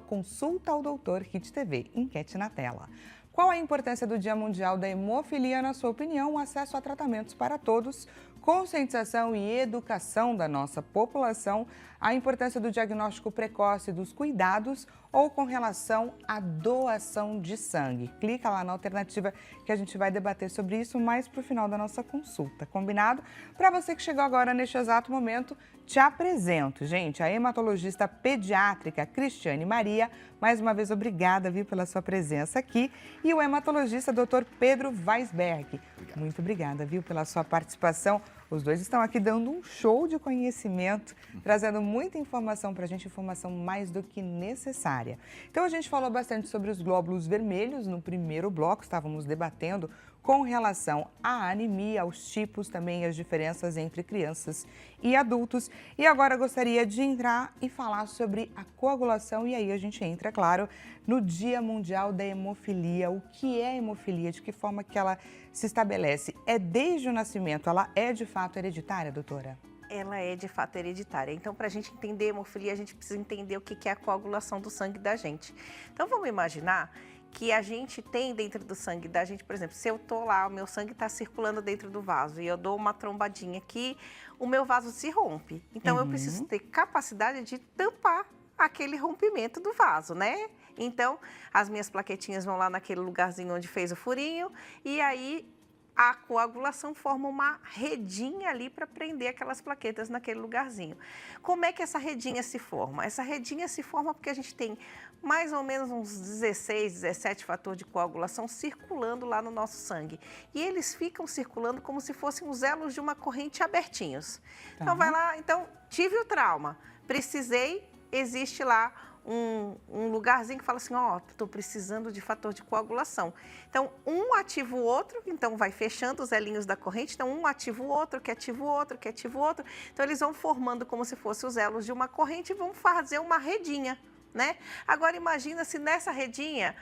@consultaodoutorhittv, enquete na tela. Qual a importância do Dia Mundial da Hemofilia, na sua opinião? O acesso a tratamentos para todos, conscientização e educação da nossa população, a importância do diagnóstico precoce dos cuidados ou com relação à doação de sangue. Clica lá na alternativa que a gente vai debater sobre isso mais para o final da nossa consulta, combinado? Para você que chegou agora neste exato momento, te apresento, gente, a hematologista pediátrica Cristiane Maria. Mais uma vez, obrigada, viu, pela sua presença aqui. E o hematologista Dr. Pedro Weisberg. Muito obrigada, viu, pela sua participação. Os dois estão aqui dando um show de conhecimento, trazendo muita informação para a gente, informação mais do que necessária. Então, a gente falou bastante sobre os glóbulos vermelhos no primeiro bloco, estávamos debatendo com relação à anemia, aos tipos, também as diferenças entre crianças e adultos. E agora gostaria de entrar e falar sobre a coagulação, e aí a gente entra, claro, no Dia Mundial da Hemofilia. O que é hemofilia? De que forma que ela se estabelece? É desde o nascimento? Ela é de fato hereditária, doutora? Ela é de fato hereditária. Então, para a gente entender a hemofilia, a gente precisa entender o que é a coagulação do sangue da gente. Então, vamos imaginar que a gente tem dentro do sangue da gente, por exemplo, se eu tô lá, o meu sangue está circulando dentro do vaso e eu dou uma trombadinha aqui, o meu vaso se rompe. Então, eu preciso ter capacidade de tampar aquele rompimento do vaso, né? Então, as minhas plaquetinhas vão lá naquele lugarzinho onde fez o furinho e aí a coagulação forma uma redinha ali para prender aquelas plaquetas naquele lugarzinho. Como é que essa redinha se forma? Essa redinha se forma porque a gente tem mais ou menos uns 16, 17 fatores de coagulação circulando lá no nosso sangue. E eles ficam circulando como se fossem os elos de uma corrente abertinhos. Tá. Então, vai lá, então, tive o trauma, precisei, existe lá um lugarzinho que fala assim, ó, estou precisando de fator de coagulação. Então, um ativa o outro, então vai fechando os elinhos da corrente, então um ativa o outro, que ativa o outro, que ativa o outro. Então, eles vão formando como se fossem os elos de uma corrente e vão fazer uma redinha, né? Agora, imagina se nessa redinha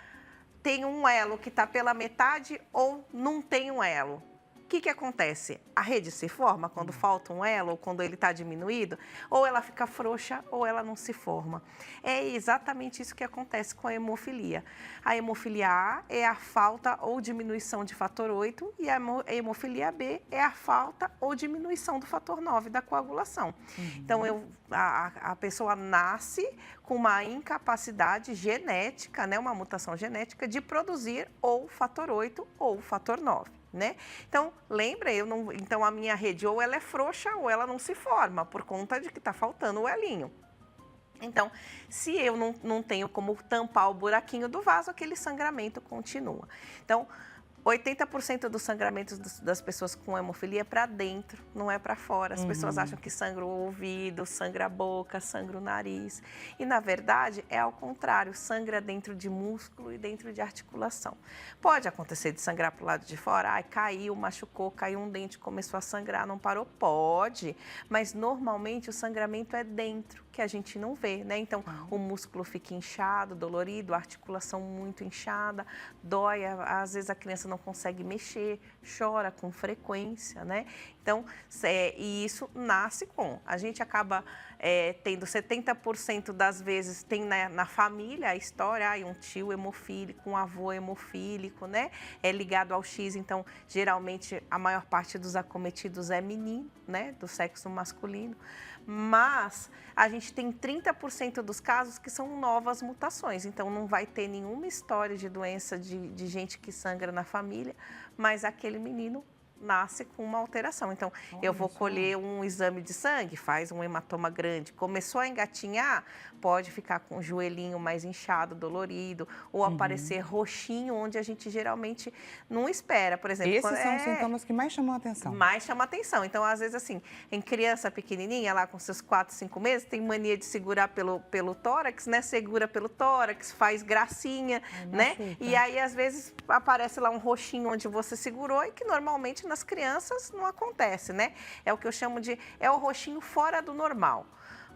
tem um elo que está pela metade ou não tem um elo. O que acontece? A rede se forma quando falta um elo ou quando ele está diminuído, ou ela fica frouxa ou ela não se forma. É exatamente isso que acontece com a hemofilia. A hemofilia A é a falta ou diminuição de fator 8 e a hemofilia B é a falta ou diminuição do fator 9 da coagulação. Então, a pessoa nasce com uma incapacidade genética, né, uma mutação genética de produzir ou fator 8 ou fator 9. Né? Então, lembra, então a minha rede ou ela é frouxa ou ela não se forma por conta de que está faltando o elinho. Então, se eu não tenho como tampar o buraquinho do vaso, aquele sangramento continua. Então, 80% dos sangramentos das pessoas com hemofilia é para dentro, não é para fora. As pessoas acham que sangra o ouvido, sangra a boca, sangra o nariz. E, na verdade, é ao contrário, sangra dentro de músculo e dentro de articulação. Pode acontecer de sangrar para o lado de fora, ai, caiu, machucou, caiu um dente, começou a sangrar, não parou? Pode, mas normalmente o sangramento é dentro, que a gente não vê, né? Então, o músculo fica inchado, dolorido, a articulação muito inchada, dói, às vezes a criança não consegue mexer, chora com frequência, né? Então, e isso nasce com. A gente acaba tendo 70% das vezes, tem na família a história, um tio hemofílico, um avô hemofílico, né? É ligado ao X, então, geralmente, a maior parte dos acometidos é menino, né? Do sexo masculino. Mas a gente tem 30% dos casos que são novas mutações, então não vai ter nenhuma história de doença de gente que sangra na família, mas aquele menino nasce com uma alteração. Então, eu vou colher um exame de sangue, faz um hematoma grande, começou a engatinhar, pode ficar com o joelhinho mais inchado, dolorido, ou aparecer roxinho, onde a gente geralmente não espera. Por exemplo, esses são os sintomas que mais chamam a atenção. Mais chamam a atenção. Então, às vezes, assim, em criança pequenininha, lá com seus 4, 5 meses, tem mania de segurar pelo tórax, né? Segura pelo tórax, faz gracinha, né? E aí, às vezes, aparece lá um roxinho onde você segurou e que normalmente nas crianças não acontece, né? É o que eu chamo de, o roxinho fora do normal.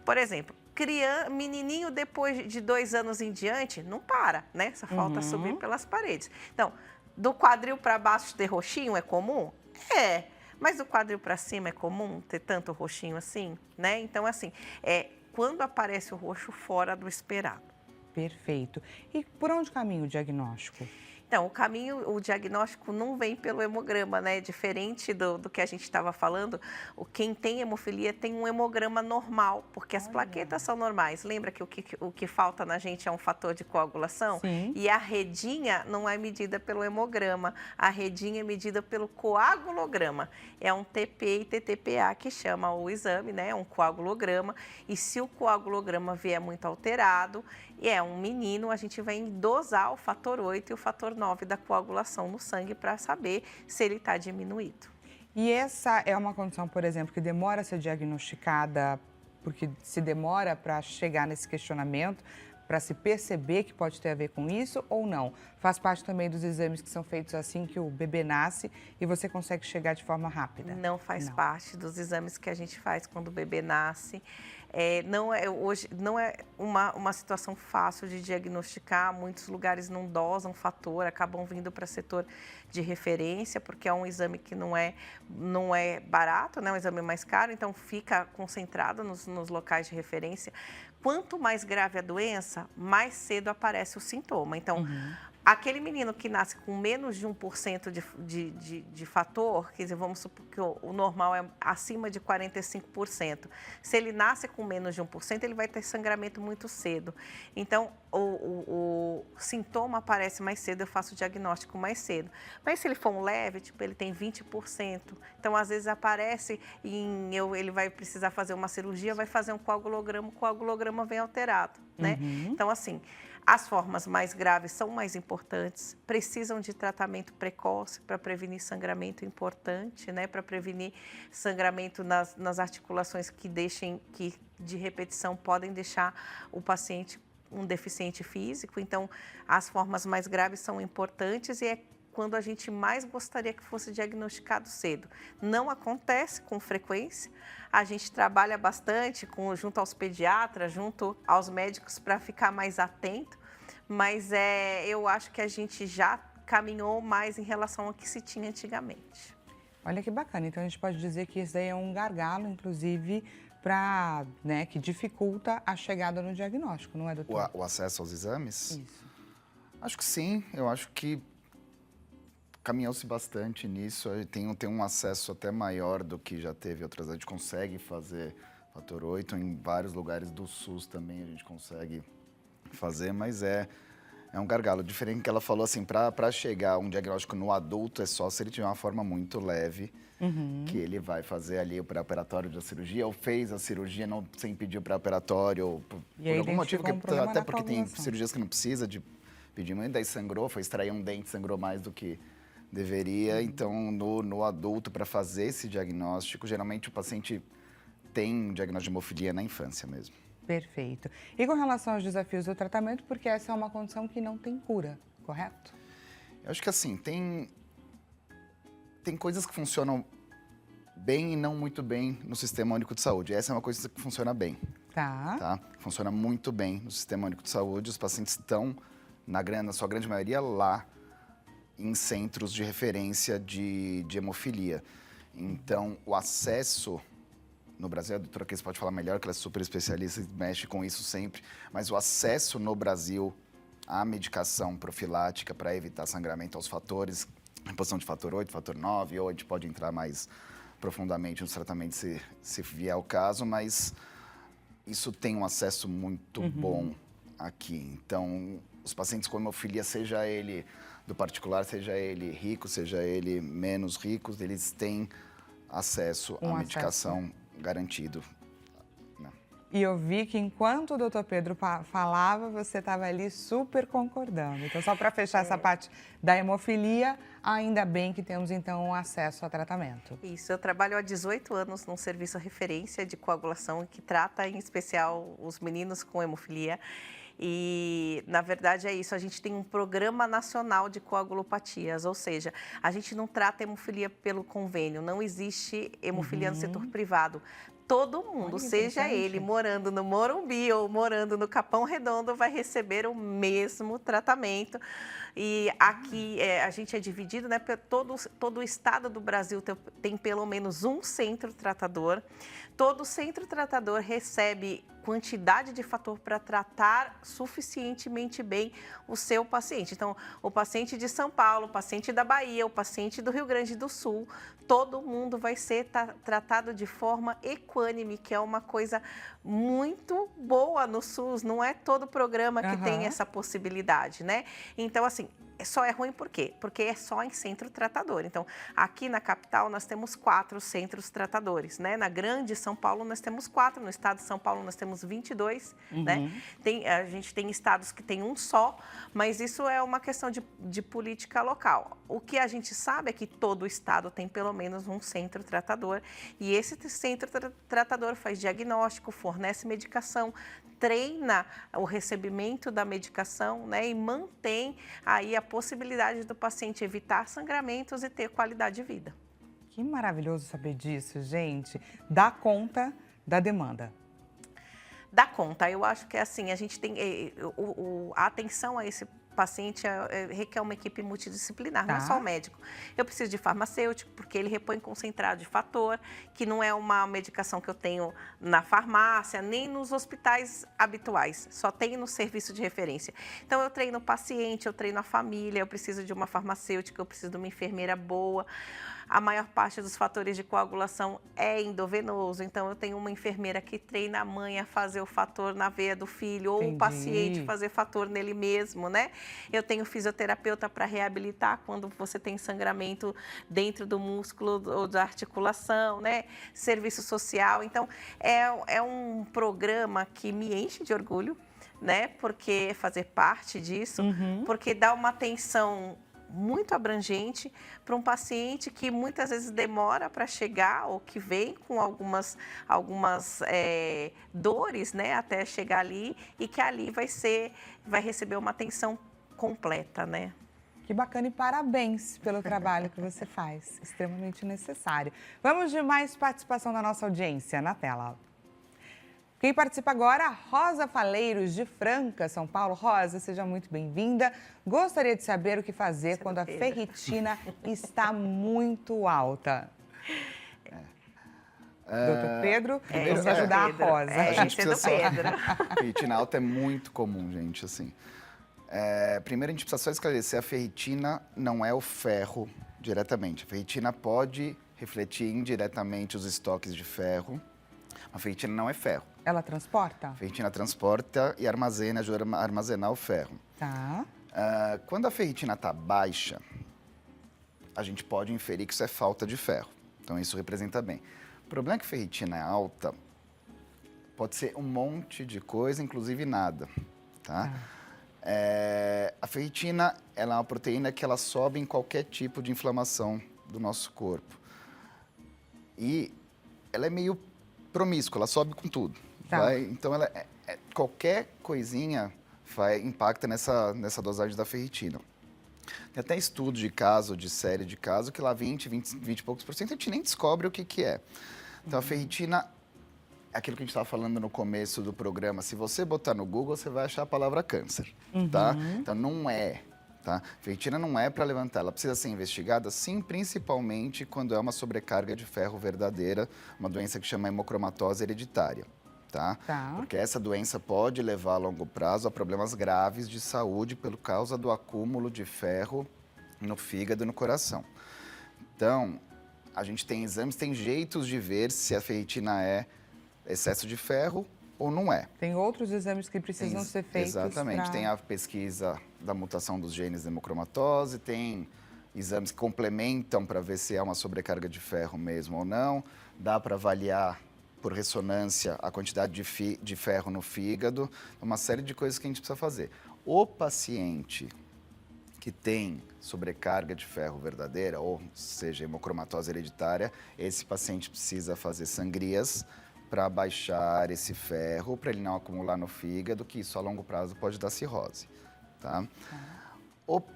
Por exemplo, menininho depois de 2 anos em diante, não para, né? Só falta subir pelas paredes. Então, do quadril para baixo ter roxinho é comum? É. Mas do quadril para cima é comum ter tanto roxinho assim, né? Então, assim, quando aparece o roxo fora do esperado. Perfeito. E por onde caminha o diagnóstico? Então, o diagnóstico não vem pelo hemograma, né? Diferente do que a gente estava falando, quem tem hemofilia tem um hemograma normal, porque as plaquetas são normais. Lembra que o que falta na gente é um fator de coagulação? Sim. E a redinha não é medida pelo hemograma, a redinha é medida pelo coagulograma. É um TP e TTPA que chama o exame, né? É um coagulograma. E se o coagulograma vier muito alterado, e é um menino, a gente vai dosar o fator 8 e o fator 9 da coagulação no sangue para saber se ele está diminuído. E essa é uma condição, por exemplo, que demora a ser diagnosticada, porque se demora para chegar nesse questionamento, para se perceber que pode ter a ver com isso ou não? Faz parte também dos exames que são feitos assim que o bebê nasce e você consegue chegar de forma rápida? Não faz parte dos exames que a gente faz quando o bebê nasce. Hoje não é uma situação fácil de diagnosticar, muitos lugares não dosam fator, acabam vindo para setor de referência, porque é um exame que não é barato, né? É um exame mais caro, então fica concentrado nos locais de referência. Quanto mais grave a doença, mais cedo aparece o sintoma. Então, aquele menino que nasce com menos de 1% de fator, quer dizer, vamos supor que o normal é acima de 45%. Se ele nasce com menos de 1%, ele vai ter sangramento muito cedo. Então, o sintoma aparece mais cedo, eu faço o diagnóstico mais cedo. Mas se ele for um leve, tipo, ele tem 20%. Então, às vezes aparece ele vai precisar fazer uma cirurgia, vai fazer um coagulograma, o coagulograma vem alterado, né? Então, assim, as formas mais graves são mais importantes, precisam de tratamento precoce para prevenir sangramento importante, né? Para prevenir sangramento nas articulações que de repetição podem deixar o paciente um deficiente físico. Então, as formas mais graves são importantes e é quando a gente mais gostaria que fosse diagnosticado cedo. Não acontece com frequência, a gente trabalha bastante junto aos pediatras, junto aos médicos para ficar mais atento, mas eu acho que a gente já caminhou mais em relação ao que se tinha antigamente. Olha que bacana, então a gente pode dizer que isso daí é um gargalo, inclusive, que dificulta a chegada no diagnóstico, não é, doutor? O acesso aos exames? Isso. Acho que sim, eu acho que caminhou-se bastante nisso, tem um acesso até maior do que já teve outras. A gente consegue fazer fator 8 em vários lugares do SUS também, a gente consegue fazer, mas é um gargalo. Diferente que ela falou, assim, para chegar a um diagnóstico no adulto, é só se ele tiver uma forma muito leve, que ele vai fazer ali o pré-operatório da cirurgia, ou fez a cirurgia sem pedir o pré-operatório, ou por algum motivo, até porque tem cirurgias que não precisa de pedir muito, daí sangrou, foi extrair um dente, sangrou mais do que deveria. Então, no adulto, para fazer esse diagnóstico, geralmente o paciente tem um diagnóstico de hemofilia na infância mesmo. Perfeito. E com relação aos desafios do tratamento, porque essa é uma condição que não tem cura, correto? Eu acho que assim, tem coisas que funcionam bem e não muito bem no Sistema Único de Saúde. Essa é uma coisa que funciona bem. Tá? Funciona muito bem no Sistema Único de Saúde. Os pacientes estão, na sua grande maioria, lá em centros de referência de hemofilia. Então, o acesso no Brasil, a doutora Cris pode falar melhor, que ela é super especialista e mexe com isso sempre, mas o acesso no Brasil à medicação profilática para evitar sangramento aos fatores, reposição de fator 8, fator 9, ou a gente pode entrar mais profundamente nos tratamentos se vier o caso, mas isso tem um acesso muito bom aqui. Então, os pacientes com hemofilia, seja ele do particular, seja ele rico, seja ele menos rico, eles têm acesso à medicação garantido. E eu vi que enquanto o doutor Pedro falava, você estava ali super concordando. Então, só para fechar essa parte da hemofilia, ainda bem que temos, então, acesso a tratamento. Isso, eu trabalho há 18 anos num serviço referência de coagulação que trata, em especial, os meninos com hemofilia. E, na verdade, é isso, a gente tem um programa nacional de coagulopatias, ou seja, a gente não trata hemofilia pelo convênio, não existe hemofilia no setor privado. Todo mundo, seja ele morando no Morumbi ou morando no Capão Redondo, vai receber o mesmo tratamento. E aqui a gente é dividido, né? Todo o estado do Brasil tem pelo menos um centro tratador. Todo centro tratador recebe quantidade de fator para tratar suficientemente bem o seu paciente. Então, o paciente de São Paulo, o paciente da Bahia, o paciente do Rio Grande do Sul, todo mundo vai ser tratado de forma equânime, que é uma coisa muito boa no SUS, não é todo programa que tem essa possibilidade, né? Então, assim, Só é ruim por quê? Porque é só em centro tratador. Então, aqui na capital nós temos 4 centros tratadores, né? Na grande São Paulo nós temos 4, no estado de São Paulo nós temos 22, né? A gente tem estados que tem um só, mas isso é uma questão de política local. O que a gente sabe é que todo estado tem pelo menos um centro tratador e esse centro tratador faz diagnóstico, fornece medicação, treina o recebimento da medicação, né, e mantém aí a possibilidade do paciente evitar sangramentos e ter qualidade de vida. Que maravilhoso saber disso, gente. Dá conta da demanda. Dá conta. Eu acho que assim, a gente tem a atenção a esse paciente requer uma equipe multidisciplinar, não é só o médico. Eu preciso de farmacêutico, porque ele repõe concentrado de fator, que não é uma medicação que eu tenho na farmácia, nem nos hospitais habituais, só tem no serviço de referência. Então, eu treino o paciente, eu treino a família, eu preciso de uma farmacêutica, eu preciso de uma enfermeira boa. A maior parte dos fatores de coagulação é endovenoso, então eu tenho uma enfermeira que treina a mãe a fazer o fator na veia do filho, ou o paciente fazer fator nele mesmo, né? Eu tenho fisioterapeuta para reabilitar quando você tem sangramento dentro do músculo ou da articulação, né? Serviço social, então é um programa que me enche de orgulho, né? Porque fazer parte disso, porque dá uma atenção muito abrangente para um paciente que muitas vezes demora para chegar ou que vem com algumas dores, né, até chegar ali e que ali vai receber uma atenção completa, né? Que bacana e parabéns pelo trabalho que você faz, extremamente necessário. Vamos de mais participação da nossa audiência na tela. Quem participa agora, Rosa Faleiros, de Franca, São Paulo. Rosa, seja muito bem-vinda. Gostaria de saber o que fazer quando a ferritina está muito alta. Doutor Pedro, vamos ajudar a Rosa. A gente precisa do Pedro. Ferritina alta é muito comum, gente, assim. Primeiro, a gente precisa só esclarecer, a ferritina não é o ferro diretamente. A ferritina pode refletir indiretamente os estoques de ferro. A ferritina não é ferro. Ela transporta? A ferritina transporta e armazena, ajuda a armazenar o ferro. Tá. Quando a ferritina está baixa, a gente pode inferir que isso é falta de ferro. Então, isso representa bem. O problema é que a ferritina é alta, pode ser um monte de coisa, inclusive nada, tá? A ferritina, ela é uma proteína que ela sobe em qualquer tipo de inflamação do nosso corpo. E ela é meio promíscua, ela sobe com tudo. Tá. Então, qualquer coisinha impacta nessa dosagem da ferritina. Tem até estudo de caso, de série de caso, que lá 20 e poucos por cento a gente nem descobre o que é. Então, a ferritina é aquilo que a gente estava falando no começo do programa. Se você botar no Google, você vai achar a palavra câncer, tá? Então, não é, tá? Ferritina não é para levantar, ela precisa ser investigada, sim, principalmente quando é uma sobrecarga de ferro verdadeira, uma doença que chama hemocromatose hereditária. Tá? Porque essa doença pode levar a longo prazo a problemas graves de saúde por causa do acúmulo de ferro no fígado e no coração. Então, a gente tem exames, tem jeitos de ver se a ferritina é excesso de ferro ou não é. Tem outros exames que precisam ser feitos. Exatamente. Tem a pesquisa da mutação dos genes da hemocromatose, tem exames que complementam para ver se é uma sobrecarga de ferro mesmo ou não. Dá para avaliar por ressonância a quantidade de ferro no fígado, uma série de coisas que a gente precisa fazer. O paciente que tem sobrecarga de ferro verdadeira, ou seja, hemocromatose hereditária, esse paciente precisa fazer sangrias para baixar esse ferro, para ele não acumular no fígado, que isso a longo prazo pode dar cirrose, tá?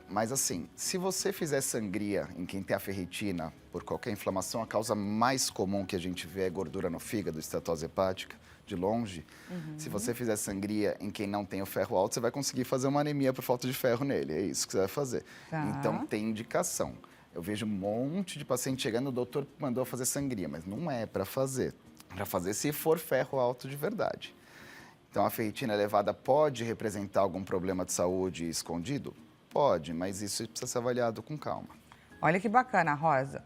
Mas assim, se você fizer sangria em quem tem a ferritina por qualquer inflamação, a causa mais comum que a gente vê é gordura no fígado, estatose hepática, de longe. Se você fizer sangria em quem não tem o ferro alto, você vai conseguir fazer uma anemia por falta de ferro nele. É isso que você vai fazer. Então, tem indicação. Eu vejo um monte de paciente chegando, o doutor mandou fazer sangria, mas não é para fazer. Para fazer se for ferro alto de verdade. Então, a ferritina elevada pode representar algum problema de saúde escondido? Pode, mas isso precisa ser avaliado com calma. Olha que bacana, Rosa.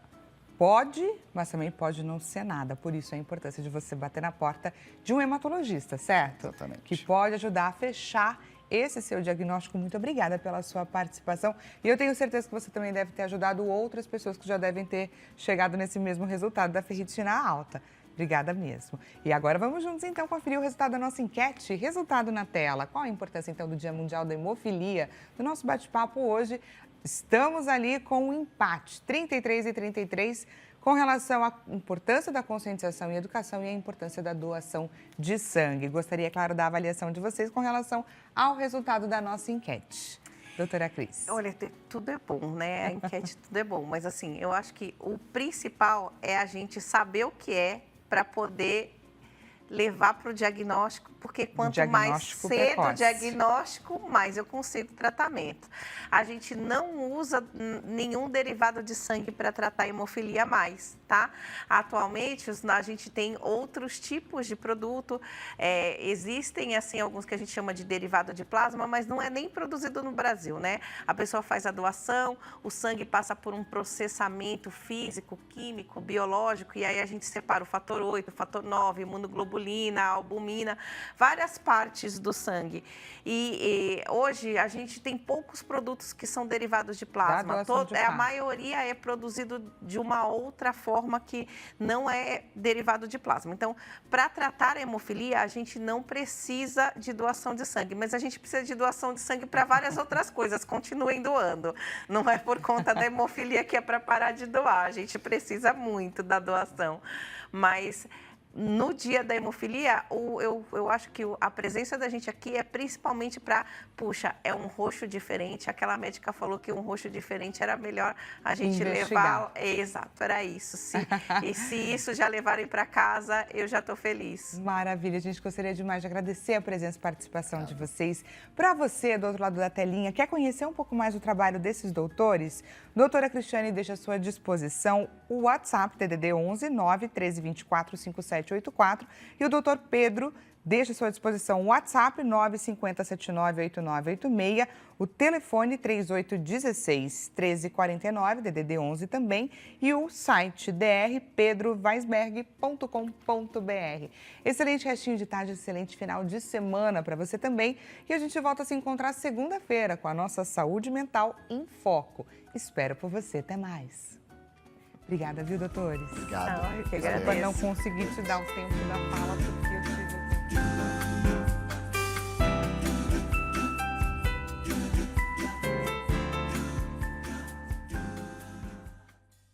Pode, mas também pode não ser nada. Por isso a importância de você bater na porta de um hematologista, certo? Exatamente. Que pode ajudar a fechar esse seu diagnóstico. Muito obrigada pela sua participação. E eu tenho certeza que você também deve ter ajudado outras pessoas que já devem ter chegado nesse mesmo resultado da ferritina alta. Obrigada mesmo. E agora vamos juntos, então, conferir o resultado da nossa enquete. Resultado na tela. Qual a importância, então, do Dia Mundial da Hemofilia? Do nosso bate-papo hoje, estamos ali com um empate, 33 e 33, com relação à importância da conscientização e educação e a importância da doação de sangue. Gostaria, claro, da avaliação de vocês com relação ao resultado da nossa enquete. Doutora Cris. Olha, tudo é bom, né? A enquete tudo é bom, mas assim, eu acho que o principal é a gente saber o que é para poder levar para o diagnóstico, porque quanto mais cedo o diagnóstico, mais eu consigo tratamento. A gente não usa nenhum derivado de sangue para tratar a hemofilia mais, tá? Atualmente, a gente tem outros tipos de produto, existem, assim, alguns que a gente chama de derivado de plasma, mas não é nem produzido no Brasil, né? A pessoa faz a doação, o sangue passa por um processamento físico, químico, biológico, e aí a gente separa o fator 8, o fator 9, imunoglobulina, albumina, várias partes do sangue. E hoje a gente tem poucos produtos que são derivados de plasma. A maioria é produzido de uma outra forma que não é derivado de plasma. Então, para tratar a hemofilia, a gente não precisa de doação de sangue, mas a gente precisa de doação de sangue para várias outras coisas. Continuem doando. Não é por conta da hemofilia que é para parar de doar. A gente precisa muito da doação. Mas no dia da hemofilia, eu acho que a presença da gente aqui é principalmente para, puxa, é um roxo diferente. Aquela médica falou que um roxo diferente era melhor a gente levar. Exato, era isso. E se isso já levarem para casa, eu já estou feliz. Maravilha, a gente gostaria demais de agradecer a presença e participação de vocês. Para você, do outro lado da telinha, quer conhecer um pouco mais do trabalho desses doutores? Doutora Cristiane deixa à sua disposição o WhatsApp DDD 11 9 13 24 5784 e o doutor Pedro deixa à sua disposição o WhatsApp 950798986, o telefone 3816-1349, DDD 11 também, e o site drpedroweisberg.com.br. Excelente restinho de tarde, excelente final de semana para você também. E a gente volta a se encontrar segunda-feira com a nossa Saúde Mental em Foco. Espero por você. Até mais. Obrigada, viu, doutores? Obrigado. Desculpa não conseguir te dar o tempo da fala.